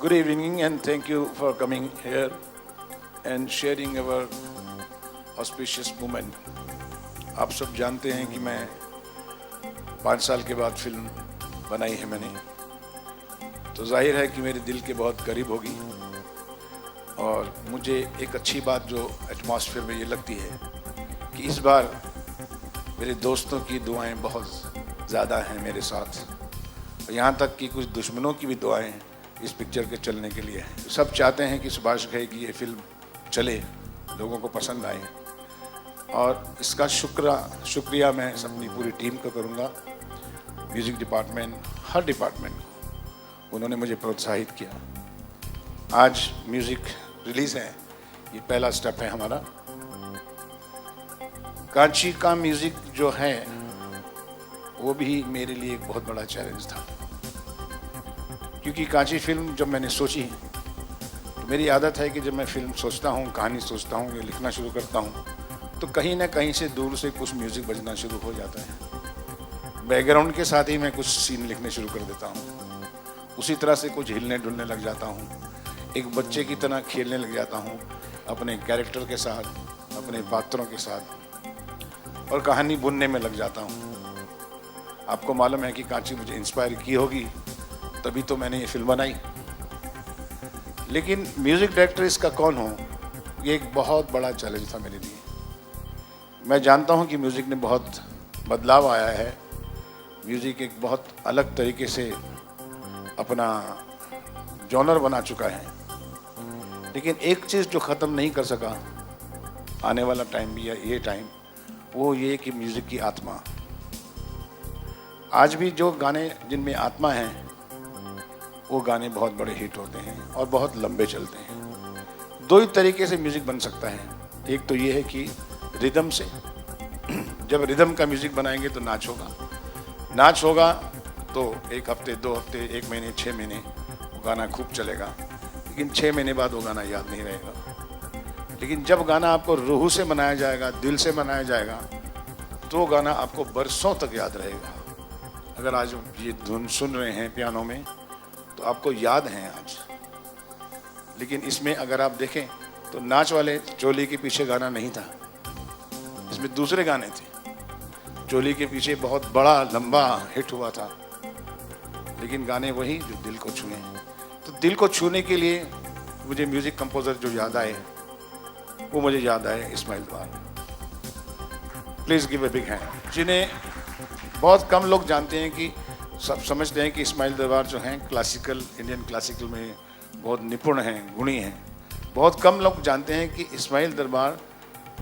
Good evening and thank you for coming here and sharing our auspicious moment. आप सब जानते हैं कि मैं 5 साल के बाद फिल्म बनाई है मैंने, तो जाहिर है कि मेरे दिल के बहुत करीब होगी। और मुझे एक अच्छी बात जो एटमॉस्फेयर में ये लगती है कि इस बार मेरे दोस्तों की दुआएं बहुत ज़्यादा हैं मेरे साथ, यहाँ तक कि कुछ दुश्मनों की भी दुआएं इस पिक्चर के चलने के लिए हैं। सब चाहते हैं कि सुभाष घई की ये फिल्म चले, लोगों को पसंद आए, और इसका शुक्रिया मैं अपनी पूरी टीम को करूँगा, म्यूज़िक डिपार्टमेंट, हर डिपार्टमेंट को, उन्होंने मुझे प्रोत्साहित किया। आज म्यूज़िक रिलीज़ है, ये पहला स्टेप है हमारा। कांची का म्यूज़िक जो है वो भी मेरे लिए एक बहुत बड़ा चैलेंज था, क्योंकि कांची फिल्म जब मैंने सोची तो मेरी आदत है कि जब मैं फिल्म सोचता हूँ, कहानी सोचता हूँ, लिखना शुरू करता हूँ तो कहीं ना कहीं से दूर से कुछ म्यूज़िक बजना शुरू हो जाता है। बैकग्राउंड के साथ ही मैं कुछ सीन लिखने शुरू कर देता हूँ, उसी तरह से कुछ हिलने डुलने लग जाता हूँ, एक बच्चे की तरह खेलने लग जाता हूँ अपने कैरेक्टर के साथ, अपने पात्रों के साथ, और कहानी बुनने में लग जाता हूँ। आपको मालूम है कि कांची मुझे इंस्पायर की होगी, तभी तो मैंने ये फिल्म बनाई। लेकिन म्यूज़िक डायरेक्टर इसका कौन हो, ये एक बहुत बड़ा चैलेंज था मेरे लिए। मैं जानता हूँ कि म्यूज़िक ने बहुत बदलाव आया है, म्यूज़िक एक बहुत अलग तरीके से अपना जॉनर बना चुका है, लेकिन एक चीज़ जो ख़त्म नहीं कर सका आने वाला टाइम भी, या ये टाइम, वो ये कि म्यूज़िक की आत्मा। आज भी जो गाने जिनमें आत्मा है वो गाने बहुत बड़े हिट होते हैं और बहुत लंबे चलते हैं। दो ही तरीके से म्यूज़िक बन सकता है, एक तो ये है कि रिदम से, जब रिदम का म्यूज़िक बनाएंगे तो नाच होगा, नाच होगा तो 1 हफ्ते, 2 हफ्ते, 1 महीने, 6 महीने वो गाना खूब चलेगा, लेकिन 6 महीने बाद वो गाना याद नहीं रहेगा। लेकिन जब गाना आपको रूह से बनाया जाएगा, दिल से बनाया जाएगा, तो वो गाना आपको बरसों तक याद रहेगा। अगर आज ये धुन सुन रहे हैं पियानो में तो आपको याद है आज, लेकिन इसमें अगर आप देखें तो नाच वाले चोली के पीछे गाना नहीं था, इसमें दूसरे गाने थे। चोली के पीछे बहुत बड़ा लंबा हिट हुआ था, लेकिन गाने वही जो दिल को छुए। तो दिल को छूने के लिए मुझे म्यूज़िक कंपोज़र जो याद आए, वो मुझे याद आए इस्माइल दरबार। Please give a big hand. जिन्हें बहुत कम लोग जानते हैं, कि सब समझते हैं कि इस्माइल दरबार जो हैं क्लासिकल, इंडियन क्लासिकल में बहुत निपुण हैं, गुणी हैं। बहुत कम लोग जानते हैं कि इस्माइल दरबार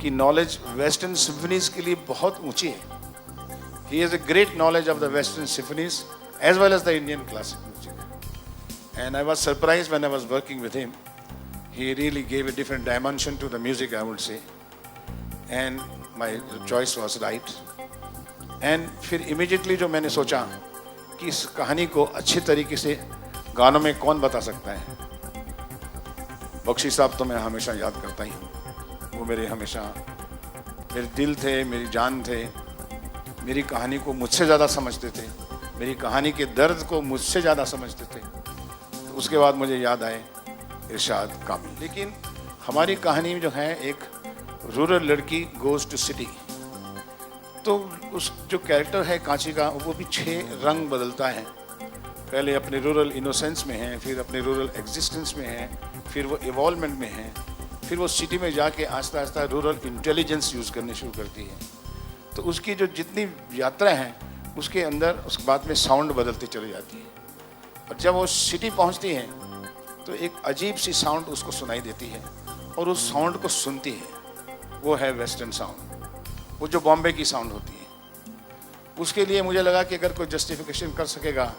की नॉलेज वेस्टर्न सिम्फनीज़ के लिए बहुत ऊंची है। He has a great knowledge of the western symphonies as well as the Indian classical music. And I was surprise when I was working with him. He really gave a different dimension to the music, I would say, and my choice was right. And फिर immediately जो मैंने सोचा कि इस कहानी को अच्छे तरीके से गानों में कौन बता सकता है, बख्शी साहब तो मैं हमेशा याद करता ही हूँ। वो मेरे हमेशा मेरे दिल थे, मेरी जान थे, मेरी कहानी को मुझसे ज़्यादा समझते थे, मेरी कहानी के दर्द को मुझसे ज़्यादा समझते थे। तो उसके बाद मुझे याद आए इरशाद कामिल। लेकिन हमारी कहानी जो है, एक रूरल लड़की गोज़ टू सिटी, तो उस जो कैरेक्टर है कांची का, वो भी 6 रंग बदलता है। पहले अपने रूरल इनोसेंस में है, फिर अपने रूरल एग्जिस्टेंस में है, फिर वो इवॉल्वमेंट में है, फिर वो सिटी में जाके आस्ता आस्ता रूरल इंटेलिजेंस यूज़ करने शुरू करती है। तो उसकी जो जितनी यात्रा है उसके अंदर उस बात में साउंड बदलती चली जाती है, और जब वो सिटी पहुँचती है तो एक अजीब सी साउंड उसको सुनाई देती है, और उस साउंड को सुनती है। वो है वेस्टर्न साउंड, वो जो बॉम्बे की साउंड होती है। उसके लिए मुझे लगा कि अगर कोई जस्टिफिकेशन कर सकेगा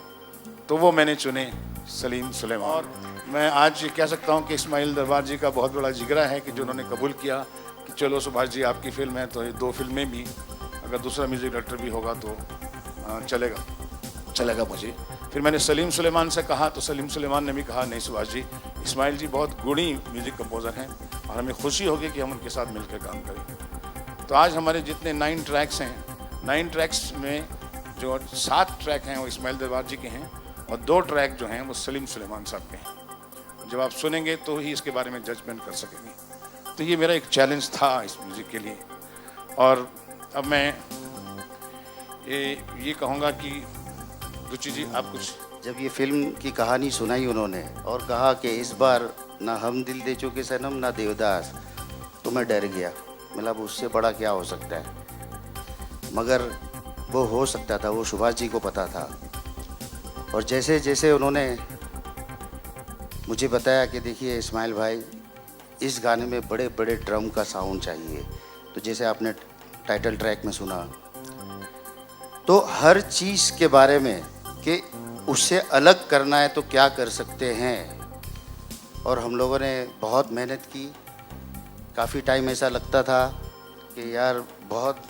तो वो मैंने चुने सलीम सुलेमान। और मैं आज कह सकता हूँ कि इस्माइल दरबार जी का बहुत बड़ा जिगरा है कि जो उन्होंने कबूल किया कि चलो सुभाष जी आपकी फ़िल्म है, तो ये 2 फिल्में भी, अगर दूसरा म्यूज़िक डायरेक्टर भी होगा तो चलेगा मुझे। फिर मैंने सलीम सुलेमान से कहा तो सलीम सुलेमान ने भी कहा, नहीं सुभाष जी, इस्माइल जी बहुत गुणी म्यूज़िक कंपोज़र हैं और हमें खुशी होगी कि हम उनके साथ मिलकर काम करें। तो आज हमारे जितने 9 ट्रैक्स हैं, 9 ट्रैक्स में जो 7 ट्रैक हैं वो इस्माइल दरबार जी के हैं, और 2 ट्रैक जो हैं वो सलीम सुलेमान साहब के हैं। जब आप सुनेंगे तो ही इसके बारे में जजमेंट कर सकेंगे। तो ये मेरा एक चैलेंज था इस म्यूज़िक के लिए। और अब मैं ये कहूँगा कि रुचि जी आप कुछ। जब ये फिल्म की कहानी सुनाई उन्होंने और कहा कि इस बार ना हम दिल दे चुके सनम ना देवदास, तो मैं डर गया। मतलब उससे बड़ा क्या हो सकता है, मगर वो हो सकता था, वो सुभाष जी को पता था। और जैसे जैसे उन्होंने मुझे बताया कि देखिए इस्माइल भाई, इस गाने में बड़े बड़े ड्रम का साउंड चाहिए, तो जैसे आपने टाइटल ट्रैक में सुना, तो हर चीज़ के बारे में कि उससे अलग करना है तो क्या कर सकते हैं। और हम लोगों ने बहुत मेहनत की। काफ़ी टाइम ऐसा लगता था कि यार बहुत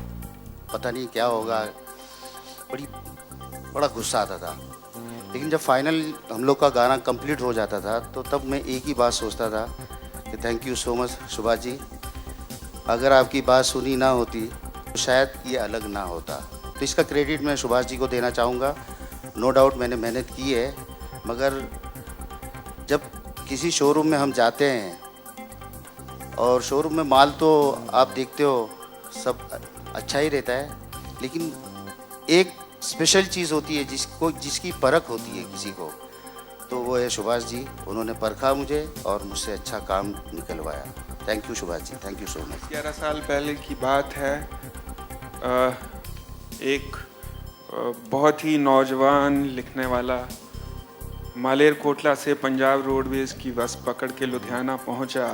पता नहीं क्या होगा, बड़ा गुस्सा आता था। लेकिन जब फाइनल हम लोग का गाना कंप्लीट हो जाता था तो तब मैं एक ही बात सोचता था कि thank you so much Subhash ji, अगर आपकी बात सुनी ना होती तो शायद ये अलग ना होता। तो इसका क्रेडिट मैं सुभाष जी को देना चाहूँगा। नो डाउट मैंने मेहनत की है, मगर जब किसी शोरूम में हम जाते हैं और शोरूम में माल तो आप देखते हो सब अच्छा ही रहता है, लेकिन एक स्पेशल चीज़ होती है जिसकी परख होती है किसी को, तो वो है सुभाष जी। उन्होंने परखा मुझे और मुझसे अच्छा काम निकलवाया। Thank you Subhash ji, thank you so much. 11 साल पहले की बात है। एक बहुत ही नौजवान लिखने वाला मालेरकोटला से पंजाब रोडवेज़ की बस पकड़ के लुधियाना पहुंचा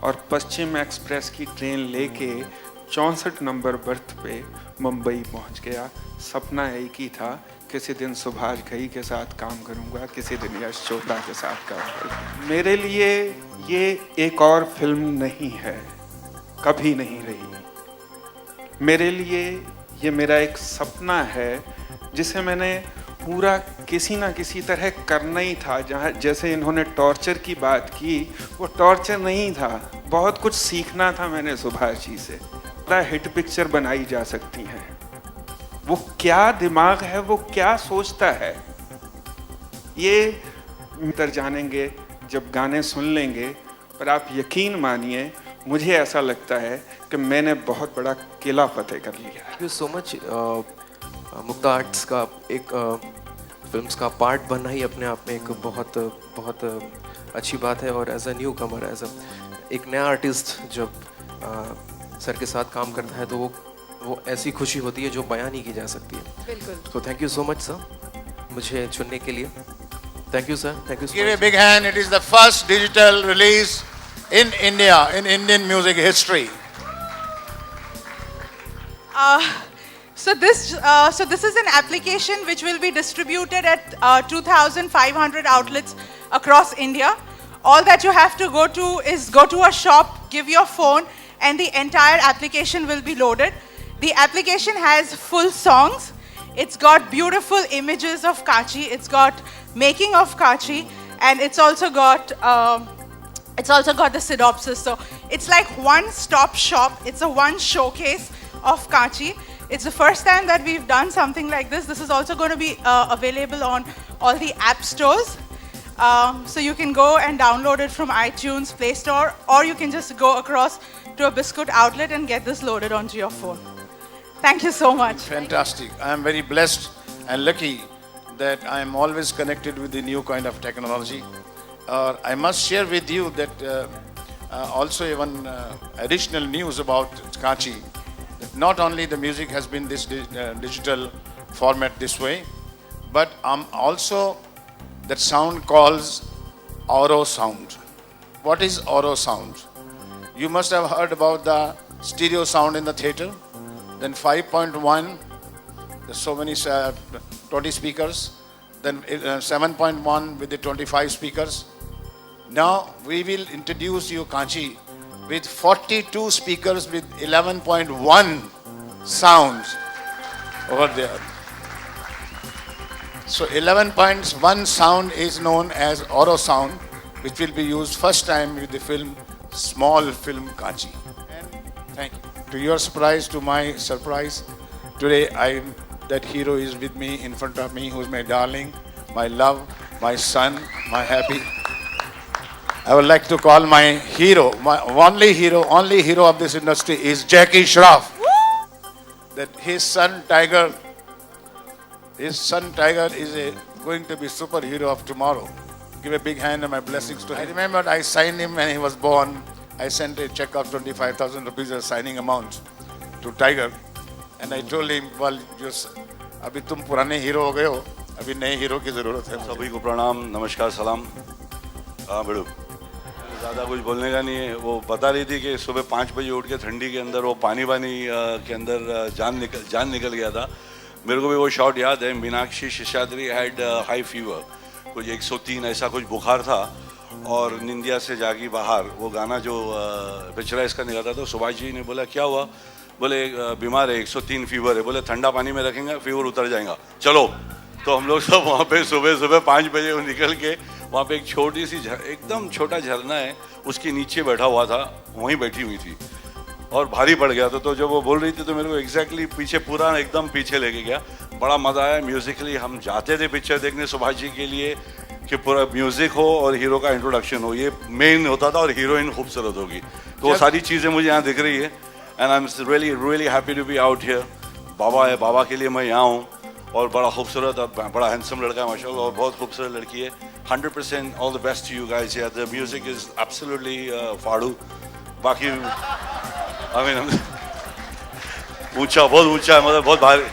और पश्चिम एक्सप्रेस की ट्रेन लेके 64 नंबर बर्थ पे मुंबई पहुंच गया। सपना एक ही था, किसी दिन सुभाष घई के साथ काम करूंगा, किसी दिन यश चोपड़ा के साथ काम करूंगा। मेरे लिए ये एक और फिल्म नहीं है, कभी नहीं रही। मेरे लिए ये मेरा एक सपना है जिसे मैंने पूरा किसी ना किसी तरह करना ही था। जहाँ जैसे इन्होंने टॉर्चर की बात की, वो टॉर्चर नहीं था, बहुत कुछ सीखना था मैंने सुभाष जी से। हिट पिक्चर बनाई जा सकती है, वो क्या दिमाग है, वो क्या सोचता है, ये अंतर जानेंगे जब गाने सुन लेंगे। पर आप यकीन मानिए, मुझे ऐसा लगता है कि मैंने बहुत बड़ा किला फतेह कर लिया। Thank you so much. Mukta arts का एक फिल्म्स का पार्ट बनना ही अपने आप में एक बहुत अच्छी बात है। और एज अ न्यू कमर, एक नया आर्टिस्ट जब सर के साथ काम करता है तो वो ऐसी खुशी होती है जो बयां नहीं की जा सकती है। बिल्कुल। तो thank you so much sir मुझे चुनने के लिए। Thank you sir, thank you so much. Give a big hand. It is the first digital release in India, in Indian music history. So this is an application which will be distributed at 2,500 outlets across India. All that you have to go to is go to a shop, give your phone, and the entire application will be loaded. The application has full songs. It's got beautiful images of Kachi. It's got making of Kachi, and it's also got the synopsis. So it's like one-stop shop. It's a one showcase of Kachi. It's the first time that we've done something like this. This is also going to be available on all the app stores. So you can go and download it from iTunes, Play Store, or you can just go across to a Biscuit outlet and get this loaded onto your phone. Thank you so much. Fantastic. I am very blessed and lucky that I am always connected with the new kind of technology. I must share with you that also even additional news about Kachi. That not only the music has been this digital format this way, but also that sound calls Auro sound. What is Auro sound? You must have heard about the stereo sound in the theater. Then 5.1, there's so many 20 speakers. Then 7.1 with the 25 speakers. Now we will introduce you Kachi with 42 speakers with 11.1 sounds over there. So 11.1 sound is known as Auro sound, which will be used first time with the small film Kachi. And thank you. To your surprise, to my surprise, today that hero is with me in front of me, who's my darling, my love, my son, my happy. I would like to call my hero, my only hero of this industry is Jackie Shroff. That his son Tiger is going to be superhero of tomorrow. Give a big hand and my blessings to him. I remember I signed him when he was born. I sent a check of 25,000 rupees as signing amount to Tiger, and I told him, well, अभी तुम पुराने hero हो गए हो, अभी नए hero की जरूरत है. सभी को प्रणाम, नमस्कार, सलाम. हाँ बेड़ू, ज़्यादा कुछ बोलने का नहीं है. वो बता रही थी कि सुबह 5 बजे उठ के ठंडी के अंदर वो पानी के अंदर जान निकल गया था. मेरे को भी वो शॉट याद है. Meenakshi Seshadri had high fever, कुछ 103 ऐसा कुछ बुखार था, और निंदिया से जागी बाहर वो गाना जो पिक्चराइज करने का था. तो सुभाष जी ने बोला क्या हुआ? बोले बीमार है, 103 फीवर है. बोले ठंडा पानी में रखेंगे फीवर उतर जाएगा, चलो. तो हम लोग सब वहाँ पे सुबह 5 बजे वो निकल के वहाँ पे एक छोटी सी एकदम छोटा झरना है, उसके नीचे बैठा हुआ था, वहीं बैठी हुई थी और भारी पड़ गया. तो जब वो बोल रही थी तो मेरे को एग्जैक्टली पीछे पूरा एकदम पीछे लेके गया. बड़ा मज़ा आया. म्यूजिकली हम जाते थे पिक्चर देखने सुभाष जी के लिए कि पूरा म्यूजिक हो और हीरो का इंट्रोडक्शन हो, ये मेन होता था, और हीरोइन खूबसूरत होगी. तो वो सारी चीज़ें मुझे यहाँ दिख रही है. And I am really happy to be out here. बाबा है, बाबा के लिए मैं यहाँ हूँ, और बड़ा खूबसूरत और बड़ा हैंडसम लड़का है माशाल्लाह, और बहुत खूबसूरत लड़की है. 100% all the best to you guys. The music is absolutely फाड़ू. बाकी आई मीन ऊंचा, बहुत ऊंचा है, मतलब बहुत भारी.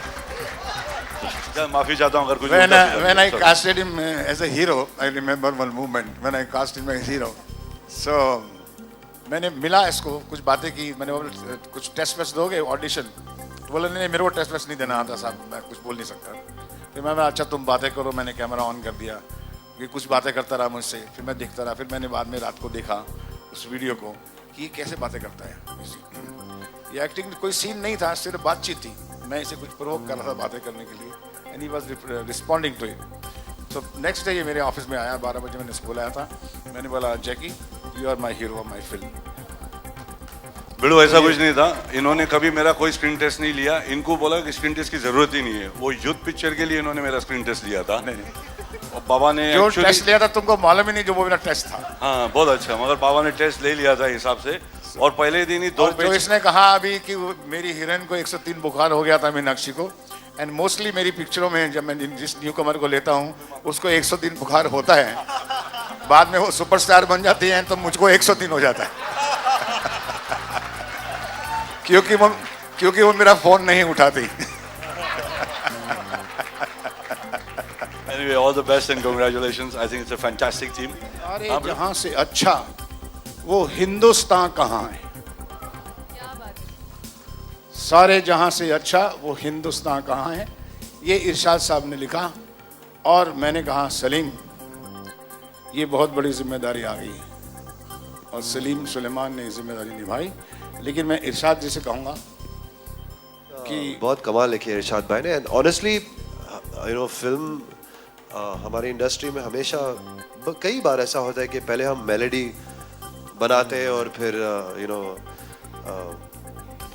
माफी चाहता हूँ अगर कुछ. When I casted him as a hero, I remember one moment when I cast him as a hero. So मैंने मिला इसको, कुछ बातें की. मैंने बोला कुछ टेस्ट वेस्ट दोगे ऑडिशन? तो बोला नहीं मेरे को टेस्ट वेस्ट नहीं देना आता साहब, मैं कुछ बोल नहीं सकता. फिर मैं अच्छा तुम बातें करो. मैंने कैमरा ऑन कर दिया, कि कुछ बातें करता रहा मुझसे. फिर मैं देखता रहा. फिर मैंने बाद में रात को देखा उस वीडियो को कि ये कैसे बातें करता है. ये एक्टिंग कोई सीन नहीं था, सिर्फ बातचीत थी. मैं इसे कुछ प्रोवोक कर रहा था बातें करने के लिए, and he was responding to it. So next day ये मेरे ऑफिस में आया, 12 बजे मैंने इसको बुलाया था. मैंने बोला Jackie you are my hero of my film. बिल्कुल ऐसा कुछ नहीं था. इन्होंने कभी मेरा कोई स्क्रीन टेस्ट नहीं लिया. इनको बोला कि स्क्रीन टेस्ट की जरूरत ही नहीं है. वो युद्ध पिक्चर के लिए इन्होंने मेरा स्क्रीन टेस्ट लिया था. और बाबा ने जो टेस्ट लिया था तुमको मालूम ही नहीं जो वो मेरा टेस्ट था. हाँ बहुत अच्छा, मगर बाबा ने टेस्ट ले लिया था हिसाब से. और पहले दिन ही 2 जो इसने कहा अभी कि मेरी हीरोइन को 103 बुखार हो गया था मीनाक्षी को, एंड मोस्टली मेरी पिक्चरों में जब मैं जिस न्यू कमर को लेता हूँ उसको 103 बुखार होता है. बाद में वो सुपरस्टार बन जाती हैं तो मुझको 103 हो जाता है. क्योंकि वो मेरा फोन नहीं उठाती. Anyway, all the best and congratulations. I think it's a fantastic team. अरे जहाँ से अच्छा वो हिंदुस्तान कहाँ है? सारे जहाँ से अच्छा वो हिंदुस्तान कहाँ है? ये इरशाद साहब ने लिखा, और मैंने कहा सलीम ये बहुत बड़ी जिम्मेदारी आ गई है, और सलीम सुलेमान ने जिम्मेदारी निभाई. लेकिन मैं इरशाद जी से कहूँगा कि बहुत कमाल लिखी है इरशाद भाई ने. एंड ऑनेस्टली फिल्म हमारी इंडस्ट्री में हमेशा कई बार ऐसा होता है कि पहले हम मेलोडी बनाते हैं और फिर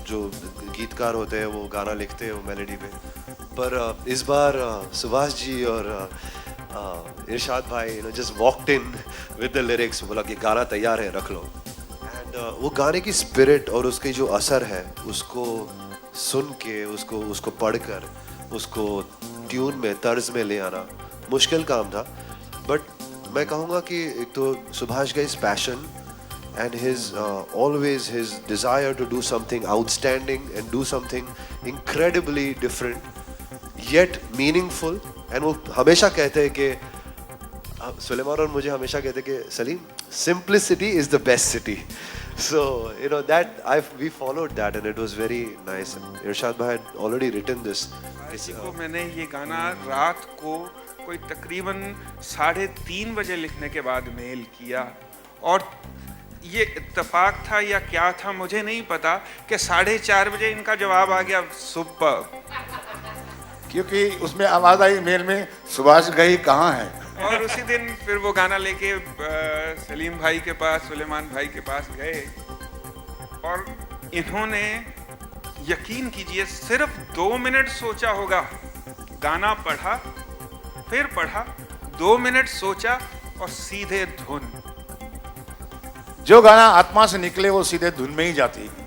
जो गीतकार होते हैं वो गाना लिखते हैं वो मेलोडी पे. पर इस बार सुभाष जी और इरशाद भाई just walked in with the lyrics. बोला कि गाना तैयार है, रख लो. एंड वो गाने की स्पिरिट और उसकी जो असर है उसको सुन के उसको पढ़कर उसको ट्यून में तर्ज में ले आना मुश्किल काम था. बट मैं कहूँगा कि एक तो सुभाष का इस passion and always his desire to do something outstanding and do something incredibly different yet meaningful. and वो हमेशा कहते हैं कि सुलेमान और मुझे हमेशा कहते हैं कि Salim simplicity is the best city. So that we followed that and it was very nice. Irshad bhai had already written this. को मैंने ये गाना रात को कोई तकरीबन 3:30 बजे लिखने के बाद मेल किया, और ये इत्तेफाक था या क्या था मुझे नहीं पता कि 4:30 बजे इनका जवाब आ गया सुपर. क्योंकि उसमें आवाज आई मेल में सुभाष गई कहाँ है. और उसी दिन फिर वो गाना लेके सलीम भाई के पास, सुलेमान भाई के पास गए, और इन्होंने यकीन कीजिए सिर्फ 2 मिनट सोचा होगा. गाना पढ़ा, फिर पढ़ा, 2 मिनट सोचा और सीधे धुन. जो गाना आत्मा से निकले वो सीधे धुन में ही जाती है।